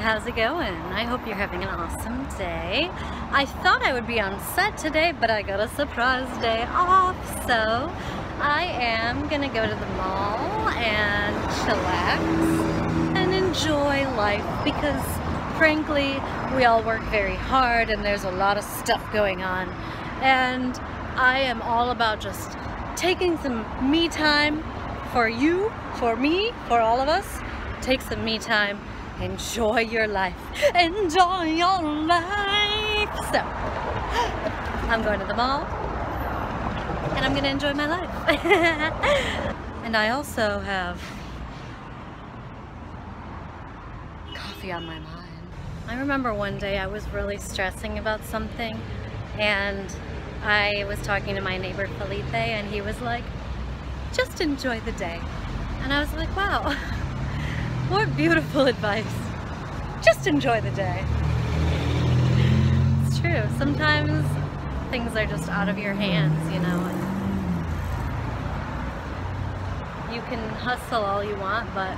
how's it going? I hope you're having an awesome day. I thought I would be on set today, but I got a surprise day off, so I am gonna go to the mall and chillax and enjoy life because frankly, we all work very hard and there's a lot of stuff going on, and I am all about just taking some me time for you, for me, for all of us. Take some me time. Enjoy your life. Enjoy your life. So, I'm going to the mall and I'm going to enjoy my life. And I also have coffee on my mind. I remember one day I was really stressing about something and I was talking to my neighbor Felipe and he was like, just enjoy the day. And I was like, wow. What beautiful advice. Just enjoy the day. It's true. Sometimes things are just out of your hands, you know. And you can hustle all you want, but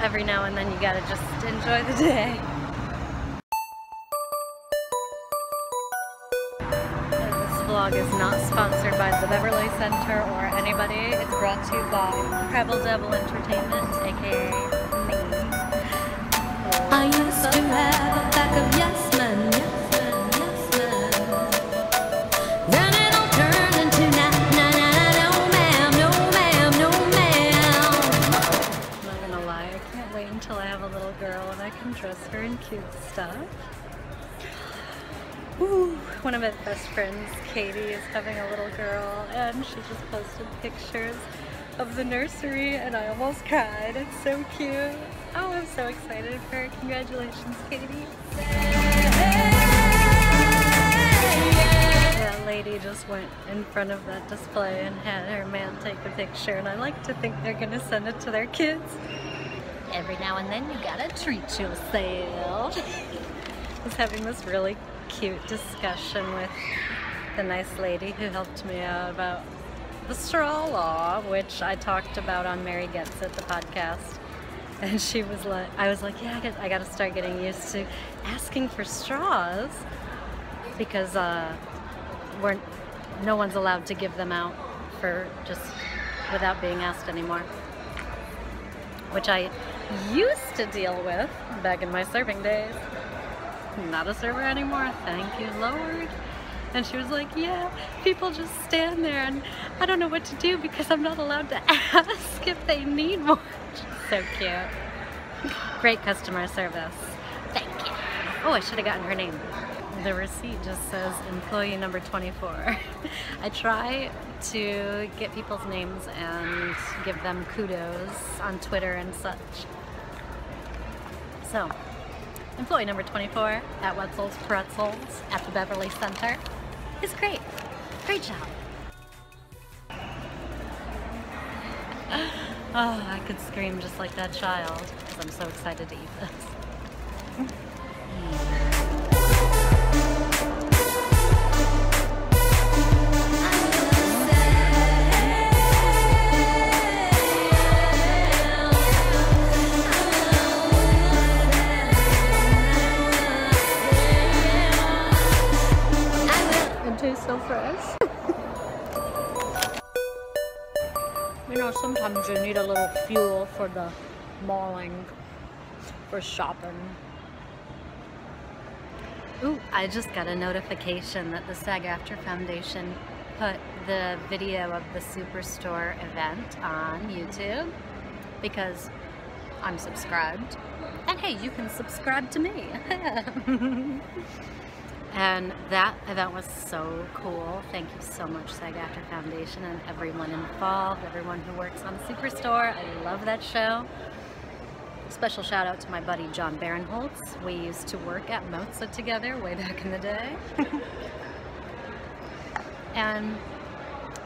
every now and then you gotta just enjoy the day. This vlog is not sponsored by the Beverly Center or anybody. It's brought to you by Rebel Devil Entertainment, aka me. I used to have a pack of yes men, Then it all turned into no ma'am, no ma'am, no ma'am. I'm not gonna lie, I can't wait until I have a little girl and I can dress her in cute stuff. Ooh, one of my best friends, Katie, is having a little girl and she just posted pictures of the nursery and I almost cried. It's so cute. Oh, I'm so excited for her. Congratulations, Katie. That lady just went in front of that display and had her man take a picture, and I like to think they're gonna send it to their kids. Every now and then you gotta treat yourself. I was having this really cute discussion with the nice lady who helped me out about the straw law, which I talked about on Mary Gets It, the podcast. And she was like, I was like, yeah, I gotta start getting used to asking for straws because no one's allowed to give them out for just without being asked anymore. Which I used to deal with back in my serving days. Not a server anymore, thank you, Lord. And she was like, yeah, people just stand there and I don't know what to do because I'm not allowed to ask if they need more. So cute. Great customer service. Thank you. Oh, I should have gotten her name. The receipt just says employee number 24. I try to get people's names and give them kudos on Twitter and such. So, employee number 24 at Wetzel's Pretzels at the Beverly Center is great. Great job. Oh, I could scream just like that child because I'm so excited to eat this. It tastes so fresh. You know, sometimes you need a little fuel for the malling, for shopping. Ooh, I just got a notification that the SAG-AFTRA Foundation put the video of the Superstore event on YouTube because I'm subscribed. And hey, you can subscribe to me. And that event was so cool. Thank you so much, SAG-AFTRA Foundation, and everyone involved, everyone who works on Superstore. I love that show. Special shout out to my buddy John Barinholtz. We used to work at Mozza together way back in the day. And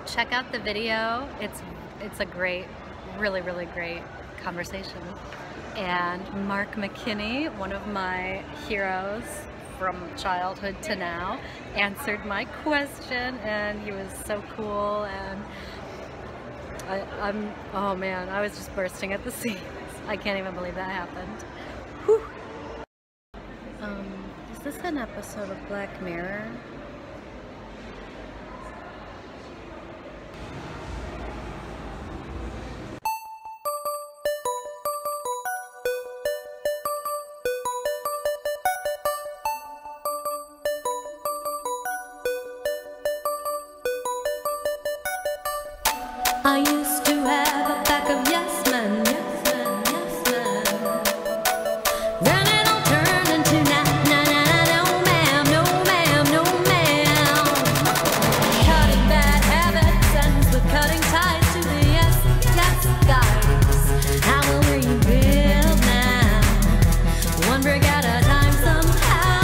check out the video. It's a great, really, really great conversation. And Mark McKinney, one of my heroes from childhood to now, answered my question, and he was so cool, and oh man, I was just bursting at the seams. I can't even believe that happened. Whew. Is this an episode of Black Mirror? I used to have a pack of yes men, yes men, yes men. Then it all turned into na na na na, no ma'am, no ma'am, no ma'am. Cutting bad habits ends with cutting ties to the yes, yes guys. How will we rebuild now? One brick at a time somehow.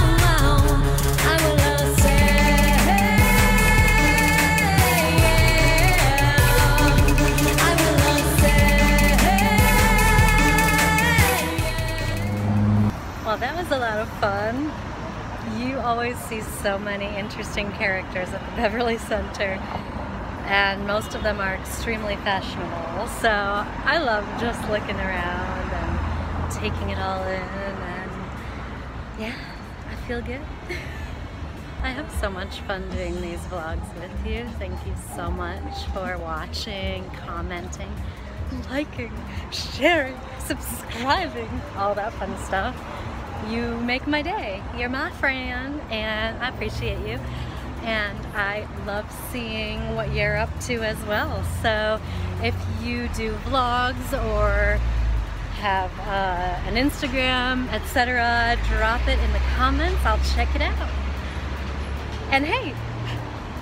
I will say. Well, that was a lot of fun. You always see so many interesting characters at the Beverly Center, and most of them are extremely fashionable. So I love just looking around and taking it all in, and yeah, I feel good. I have so much fun doing these vlogs with you. Thank you so much for watching, commenting, liking, sharing, subscribing, all that fun stuff. You make my day. You're my friend, and I appreciate you. And I love seeing what you're up to as well. So if you do vlogs or have an Instagram, etc., drop it in the comments. I'll check it out. And hey,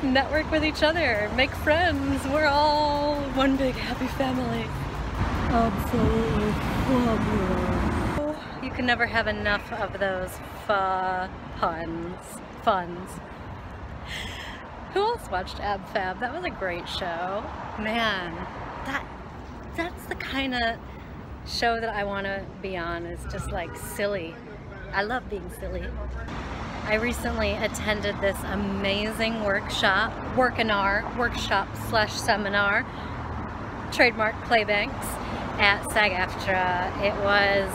network with each other, make friends. We're all one big happy family. Absolutely fabulous. You can never have enough of those funs. Who else watched Ab Fab? That was a great show. Man, that's the kind of show that I want to be on, is just like silly. I love being silly. I recently attended this amazing workshop / seminar, trademark Playbanks, at SAG-AFTRA. It was,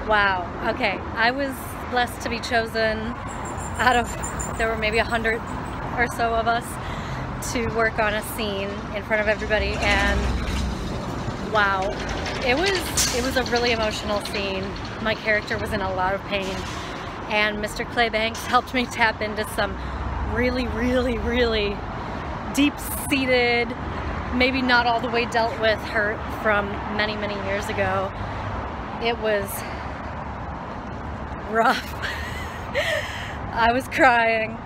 wow. Okay, I was blessed to be chosen out of, there were maybe 100 or so of us, to work on a scene in front of everybody, and wow, it was a really emotional scene. My character was in a lot of pain, and Mr. Claybanks helped me tap into some really, really, really deep-seated, maybe not all the way dealt with hurt from many, many years ago. It was rough. I was crying.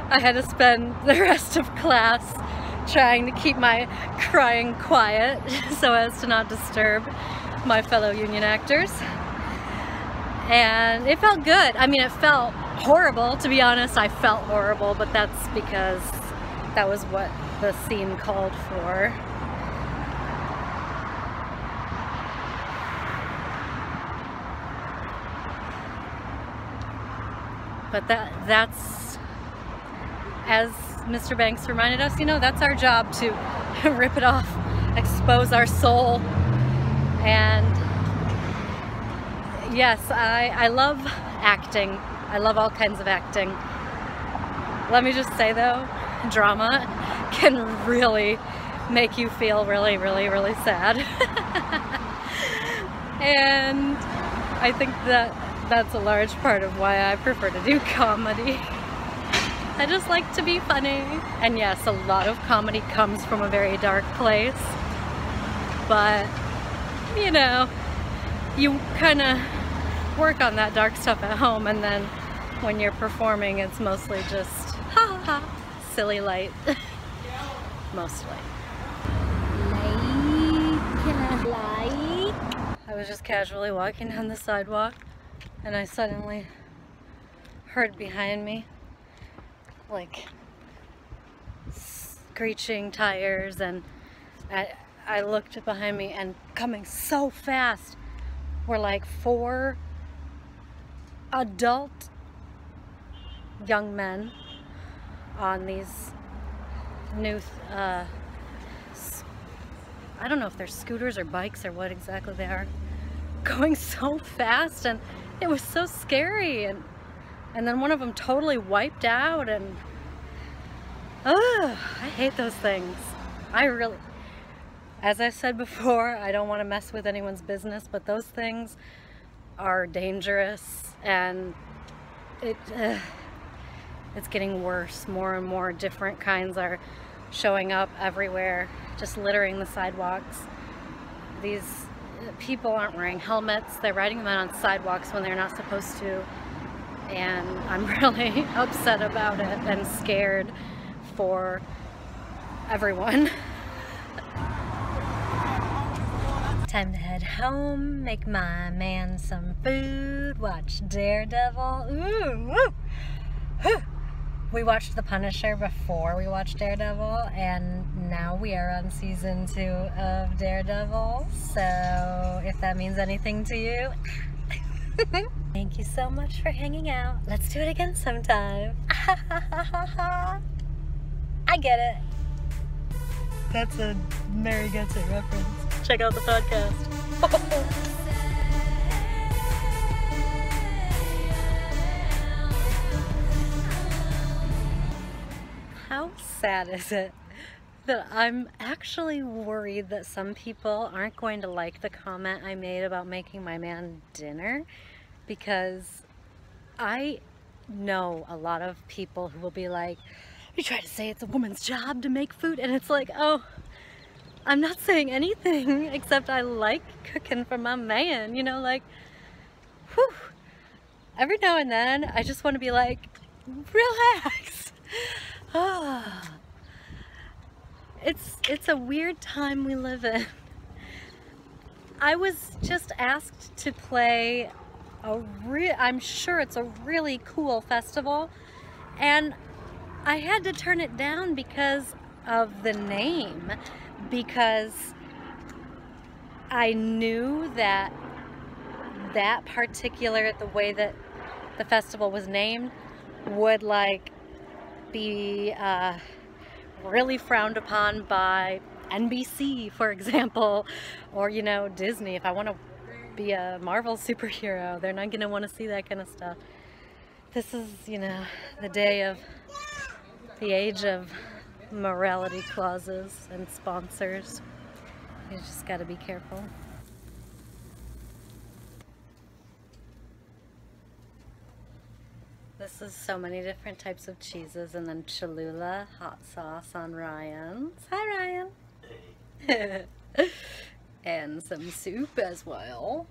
I had to spend the rest of class trying to keep my crying quiet so as to not disturb my fellow union actors. And it felt good. I mean, it felt horrible, to be honest. I felt horrible, but that's because that was what the scene called for. But that's, as Mr. Banks reminded us, you know, that's our job, to rip it off, expose our soul. And yes, I love acting. I love all kinds of acting. Let me just say though, drama can really make you feel really, really, really sad. And I think that's a large part of why I prefer to do comedy. I just like to be funny. And yes, a lot of comedy comes from a very dark place, but you know, you kind of work on that dark stuff at home, and then when you're performing, it's mostly just ha ha ha, silly light. Mostly. I was just casually walking down the sidewalk, and I suddenly heard behind me like screeching tires, and I looked behind me, and coming so fast were like 4 adult young men on these new I don't know if they're scooters or bikes or what exactly they are, going so fast, and it was so scary, and then one of them totally wiped out, and I hate those things. I really, as I said before, I don't want to mess with anyone's business, but those things are dangerous, and it's getting worse. More and more different kinds are showing up everywhere, just littering the sidewalks. These people aren't wearing helmets. They're riding them out on sidewalks when they're not supposed to, and I'm really upset about it and scared for everyone. Time to head home, make my man some food, watch Daredevil. Ooh, woo, woo. We watched The Punisher before we watched Daredevil, and now we are on season 2 of Daredevil, so if that means anything to you, thank you so much for hanging out. Let's do it again sometime. I get it. That's a Mary Gets It reference. Check out the podcast. How sad is it that I'm actually worried that some people aren't going to like the comment I made about making my man dinner, because I know a lot of people who will be like, you try to say it's a woman's job to make food, and it's like, oh, I'm not saying anything except I like cooking for my man, you know, like, whew. Every now and then I just want to be like, relax. It's a weird time we live in. I was just asked to play I'm sure it's a really cool festival, and I had to turn it down because of the name, because I knew that the way that the festival was named would like be really frowned upon by NBC, for example, or, you know, Disney. If I want to be a Marvel superhero, they're not going to want to see that kind of stuff. This is, you know, the age of morality clauses and sponsors. You just got to be careful. This is so many different types of cheeses, and then Cholula hot sauce on Ryan's. Hi, Ryan. And some soup as well.